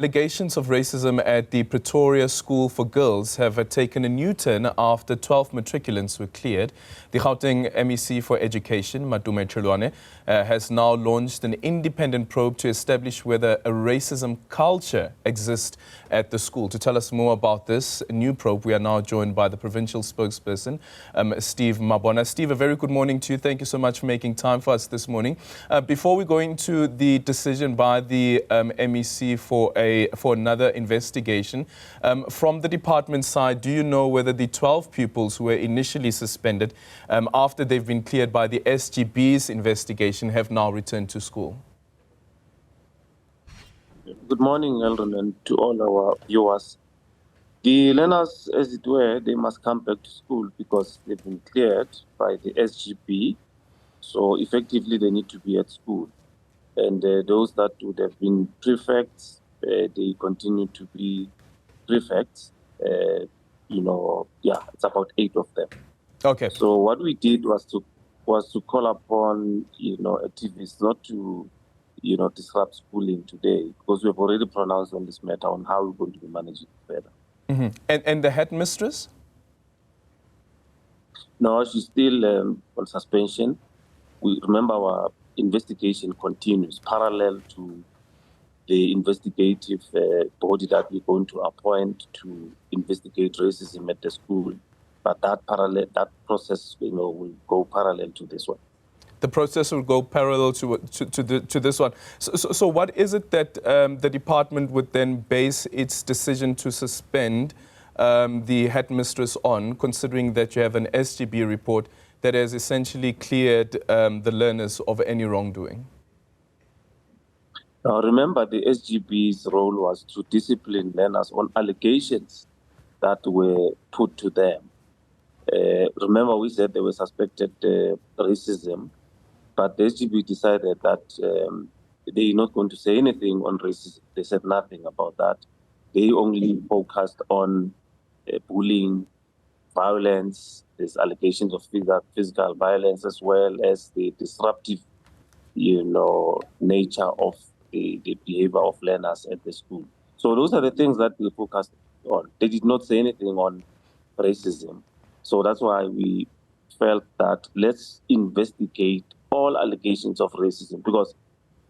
Allegations of racism at the Pretoria School for Girls have taken a new turn after 12 matriculants were cleared. The Gauteng MEC for Education, Matome Chiloane, has now launched an independent probe to establish whether a racism culture exists at the school. To tell us more about this new probe, we are now joined by the provincial spokesperson, Steve Mabona. Steve, a very good morning to you. Thank you so much for making time for us this morning. Before we go into the decision by the MEC for another investigation, from the department side, do you know whether the 12 pupils who were initially suspended after they've been cleared by the SGB's investigation have now returned to school? Good morning, Eldon, and to all our viewers. The learners, as it were, they must come back to school because they've been cleared by the SGB. So effectively, they need to be at school. And those that would have been prefects, they continue to be prefects. It's about 8 of them. Okay. So what we did was to call upon, activists not to, disrupt schooling today, because we've already pronounced on this matter on how we're going to be managing it further. Mm-hmm. And the headmistress? No, she's still on suspension. We remember our investigation continues parallel to the investigative body that we're going to appoint to investigate racism at the school. But that process, will go parallel to this one. The process will go parallel to this one. So what is it that the department would then base its decision to suspend the headmistress on, considering that you have an SGB report that has essentially cleared the learners of any wrongdoing? Now, remember, the SGB's role was to discipline learners on allegations that were put to them. Remember, we said they were suspected racism, but the SGB decided that they're not going to say anything on racism. They said nothing about that. They only focused on bullying, violence. There's allegations of physical violence, as well as the disruptive, nature of the behavior of learners at the school. So those are the things that we focused on. They did not say anything on racism. So that's why we felt that let's investigate all allegations of racism, because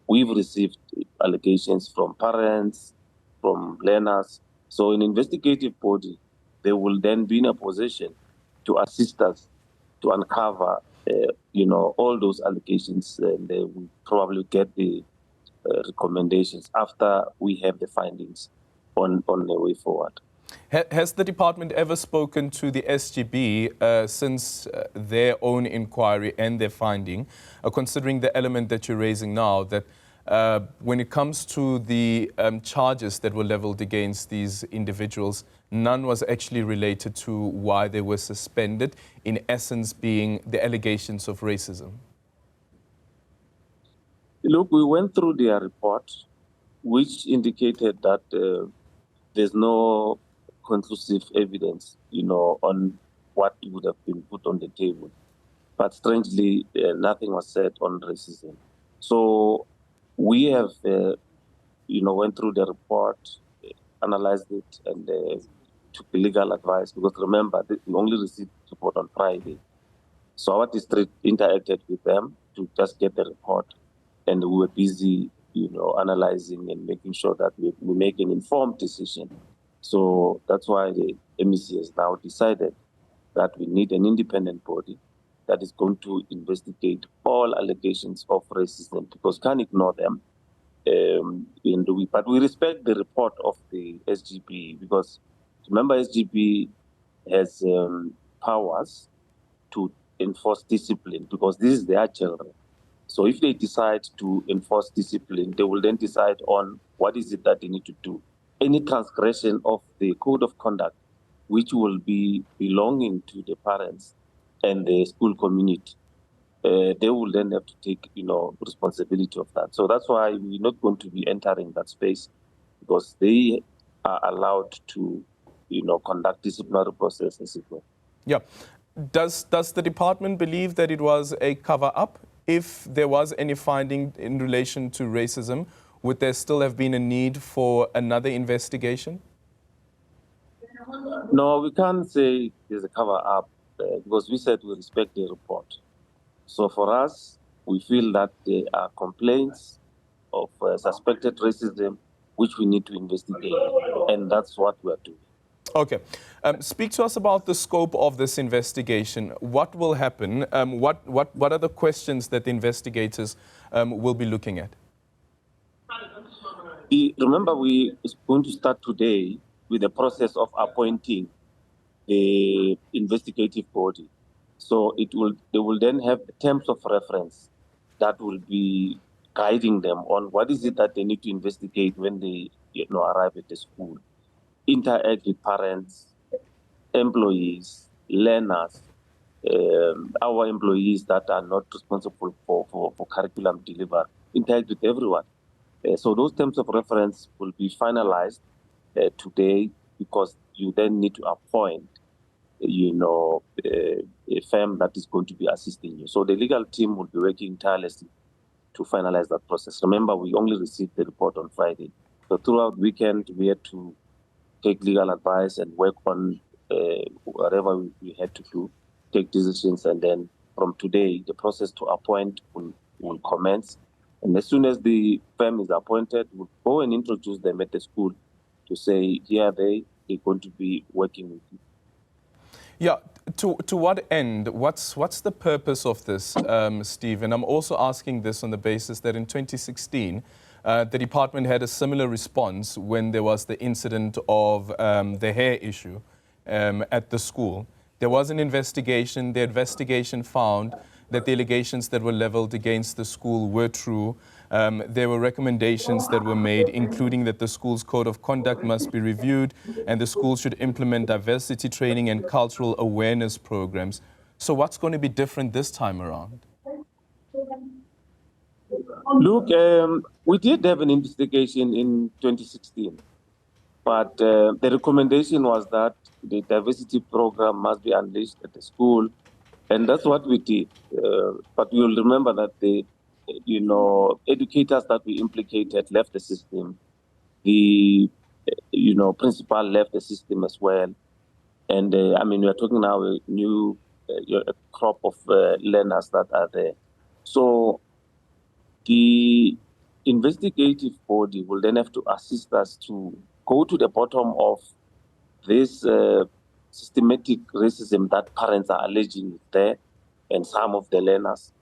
we've received allegations from parents, from learners. So an investigative body, they will then be in a position to assist us to uncover, all those allegations, and they will probably get the recommendations after we have the findings on the way forward. Has the department ever spoken to the SGB since their own inquiry and their finding, considering the element that you're raising now, that when it comes to the charges that were leveled against these individuals, none was actually related to why they were suspended, in essence being the allegations of racism? Look, we went through their report, which indicated that there's no conclusive evidence, on what would have been put on the table. But strangely, nothing was said on racism. So we have, went through the report, analyzed it, and took legal advice. Because remember, we only received the report on Friday. So our district interacted with them to just get the report. And we were busy, analyzing and making sure that we make an informed decision. So that's why the MEC has now decided that we need an independent body that is going to investigate all allegations of racism, because we can't ignore them. But we respect the report of the SGB, because remember, SGB has powers to enforce discipline, because this is their children. So if they decide to enforce discipline, they will then decide on what is it that they need to do. Any transgression of the code of conduct, which will be belonging to the parents and the school community, they will then have to take, responsibility of that. So that's why we're not going to be entering that space, because they are allowed to, conduct disciplinary process as it were. Yeah. Does the department believe that it was a cover-up? If there was any finding in relation to racism, would there still have been a need for another investigation? No, we can't say there's a cover-up because we said we respect the report. So for us, we feel that there are complaints of suspected racism which we need to investigate, and that's what we are doing. Okay. Speak to us about the scope of this investigation. What will happen? What are the questions that the investigators will be looking at? Remember, we are going to start today with the process of appointing the investigative body. So they will then have terms of reference that will be guiding them on what is it that they need to investigate when they arrive at the school. Interact with parents, employees, learners, our employees that are not responsible for curriculum delivery, interact with everyone. So those terms of reference will be finalized today, because you then need to appoint, a firm that is going to be assisting you. So the legal team will be working tirelessly to finalize that process. Remember, we only received the report on Friday. So throughout the weekend, we had to take legal advice and work on whatever we had to do, take decisions, and then from today, the process to appoint will commence. And as soon as the firm is appointed, we'll go and introduce them at the school to say, here they're going to be working with you. Yeah, to what end? What's the purpose of this, Steve? And I'm also asking this on the basis that in 2016, the department had a similar response when there was the incident of the hair issue at the school. There was an investigation. The investigation found that the allegations that were leveled against the school were true. There were recommendations that were made, including that the school's code of conduct must be reviewed and the school should implement diversity training and cultural awareness programs. So what's going to be different this time around? Look, we did have an investigation in 2016, but the recommendation was that the diversity program must be unleashed at the school, and that's what we did. But you'll remember that the educators that we implicated left the system. The principal left the system as well, and we are talking now a new crop of learners that are there. So the investigative body will then have to assist us to go to the bottom of this systematic racism that parents are alleging there, and some of the learners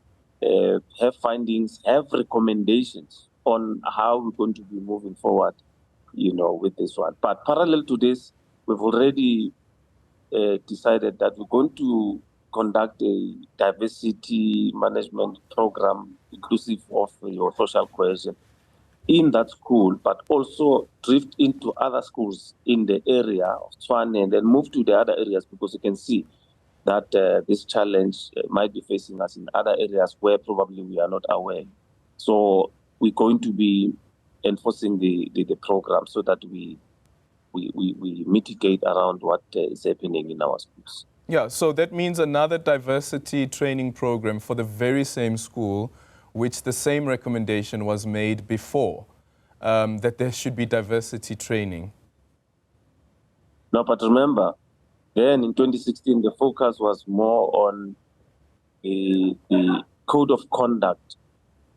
have findings, have recommendations on how we're going to be moving forward, with this one. But parallel to this, we've already decided that we're going to conduct a diversity management program inclusive of your social cohesion in that school, but also drift into other schools in the area of Tshwane and then move to the other areas, because you can see that this challenge might be facing us in other areas where probably we are not aware. So we're going to be enforcing the program so that we mitigate around what is happening in our schools. Yeah, so that means another diversity training program for the very same school, which the same recommendation was made before, that there should be diversity training. No, but remember, then in 2016, the focus was more on the code of conduct,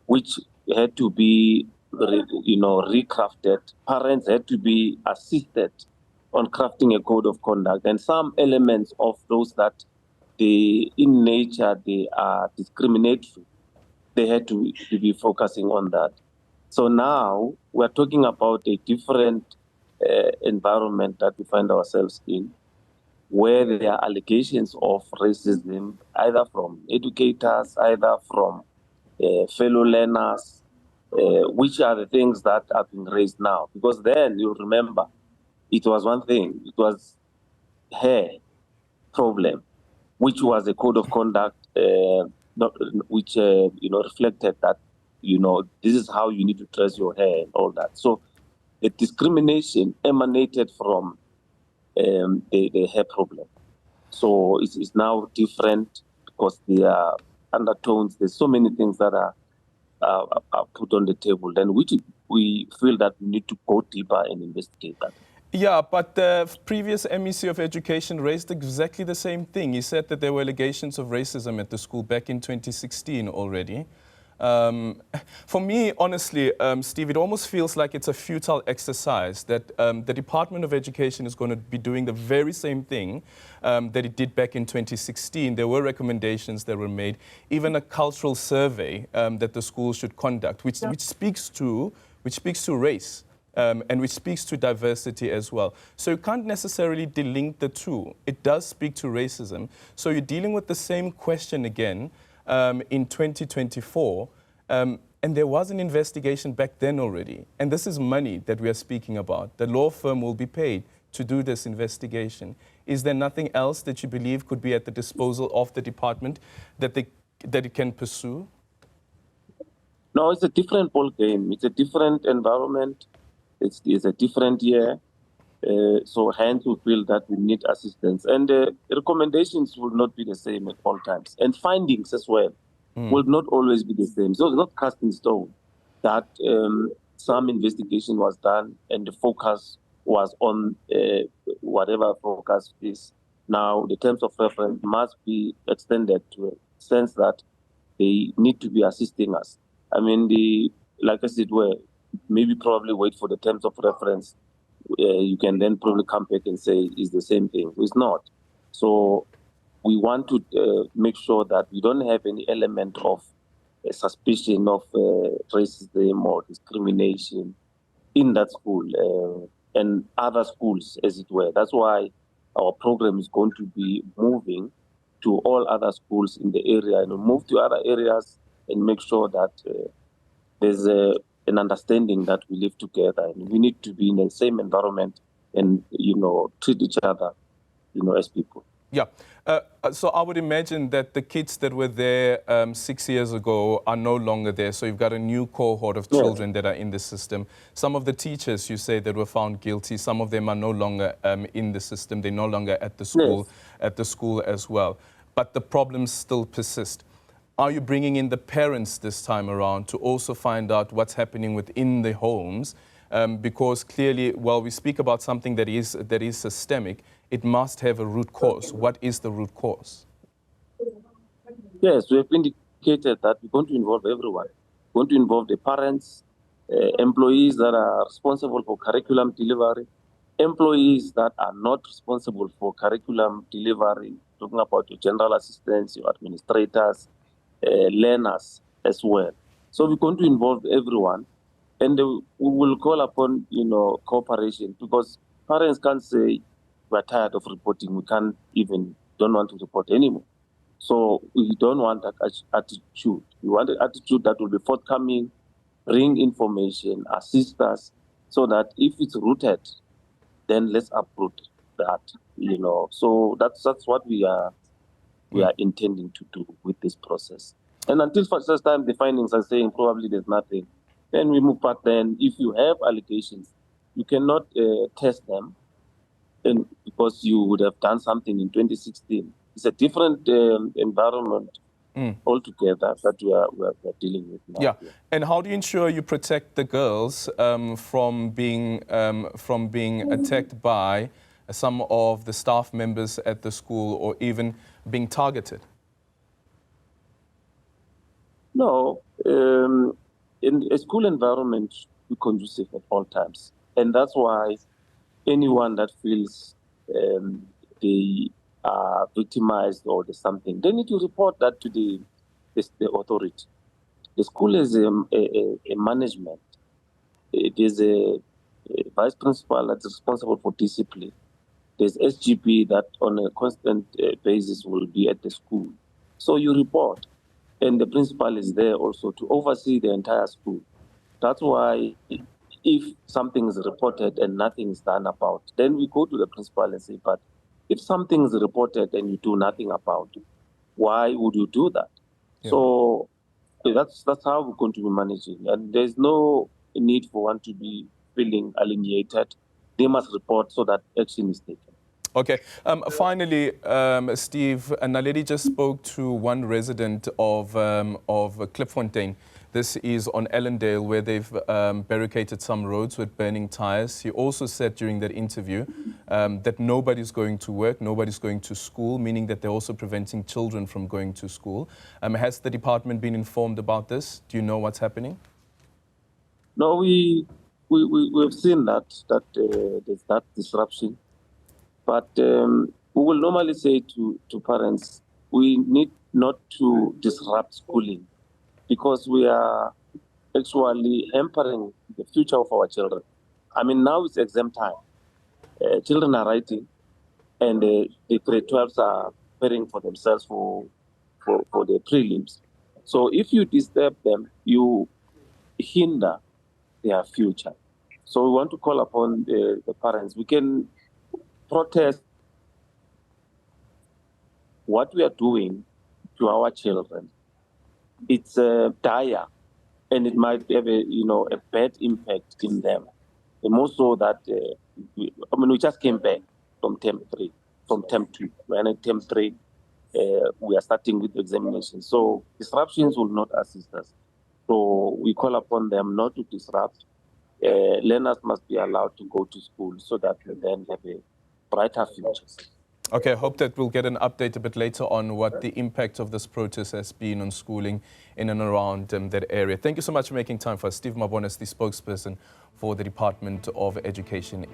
which had to be recrafted. Parents had to be assisted on crafting a code of conduct, and some elements of those that in nature they are discriminatory, they had to be focusing on that. So now we're talking about a different environment that we find ourselves in, where there are allegations of racism, either from educators, either from fellow learners, which are the things that are being raised now. Because then, you remember, it was one thing. It was hair problem, which was a code of conduct, which reflected that this is how you need to dress your hair and all that. So the discrimination emanated from the hair problem. So it's now different because there are undertones. There's so many things that are put on the table, then which we feel that we need to go deeper and investigate that. Yeah, but the previous MEC of Education raised exactly the same thing. He said that there were allegations of racism at the school back in 2016 already. For me, honestly, Steve, it almost feels like it's a futile exercise that the Department of Education is going to be doing the very same thing that it did back in 2016. There were recommendations that were made, even a cultural survey that the schools should conduct, which speaks to race. And which speaks to diversity as well. So you can't necessarily delink the two. It does speak to racism. So you're dealing with the same question again in 2024. And there was an investigation back then already. And this is money that we are speaking about. The law firm will be paid to do this investigation. Is there nothing else that you believe could be at the disposal of the department that it can pursue? No, it's a different ball game. It's a different environment. It's a different year, so hence we feel that we need assistance. And recommendations will not be the same at all times. And findings as well will not always be the same. So it's not cast in stone that some investigation was done and the focus was on whatever focus is. Now, the terms of reference must be extended to a sense that they need to be assisting us. I mean, like I said, maybe probably wait for the terms of reference. You can then probably come back and say it's the same thing. It's not. So we want to make sure that we don't have any element of suspicion of racism or discrimination in that school and other schools, as it were. That's why our program is going to be moving to all other schools in the area and move to other areas and make sure that there's an understanding that we live together and we need to be in the same environment and, treat each other, as people. Yeah. So I would imagine that the kids that were there 6 years ago are no longer there. So you've got a new cohort of children that are in the system. Some of the teachers, you say, that were found guilty, some of them are no longer in the system. They're no longer at the school as well. But the problems still persist. Are you bringing in the parents this time around to also find out what's happening within the homes? Because clearly, while we speak about something that is systemic, it must have a root cause. What is the root cause? Yes, we have indicated that we're going to involve everyone. We're going to involve the parents, employees that are responsible for curriculum delivery, employees that are not responsible for curriculum delivery, talking about your general assistants, your administrators, learners as well. So we're going to involve everyone, and we will call upon, cooperation, because parents can't say we're tired of reporting. We don't want to report anymore. So we don't want that attitude. We want an attitude that will be forthcoming, bring information, assist us, so that if it's rooted, then let's uproot that. So that's what we are intending to do with this process. And until for such time the findings are saying probably there's nothing, then we move back. Then if you have allegations, you cannot test them, and because you would have done something in 2016. It's a different environment altogether that we are dealing with now. Yeah, and how do you ensure you protect the girls from being attacked by some of the staff members at the school or even being targeted? No, in a school environment, be conducive at all times. And that's why anyone that feels they are victimized or there's something, they need to report that to the authority. The school is a management. It is a vice principal that's responsible for discipline. There's SGP that on a constant basis will be at the school. So you report, and the principal is there also to oversee the entire school. That's why if something is reported and nothing is done about, then we go to the principal and say, but if something is reported and you do nothing about it, why would you do that? Yeah. So that's how we're going to be managing. And there's no need for one to be feeling alienated. They must report so that action is taken. Okay. Finally, Steve, Naledi just spoke to one resident of Klipfontein This is on Ellendale, where they've barricaded some roads with burning tires. He also said during that interview that nobody's going to work, nobody's going to school, meaning that they're also preventing children from going to school. Has the department been informed about this? Do you know what's happening? No, we've seen that there's that disruption, but we will normally say to parents, we need not to disrupt schooling, because we are actually hampering the future of our children. I mean, now it's exam time. Children are writing, and the grade 12s are preparing for themselves for the prelims. So if you disturb them, you hinder their future. So we want to call upon the parents. We can protest what we are doing to our children. It's dire, and it might have a bad impact in them. And more so that we just came back from term 2. When in term 3, we are starting with examinations. So disruptions will not assist us. So we call upon them not to disrupt. Learners must be allowed to go to school so that we then have a brighter futures. Okay, I hope that we'll get an update a bit later on what the impact of this protest has been on schooling in and around that area. Thank you so much for making time for us. Steve Mabona is the spokesperson for the Department of Education.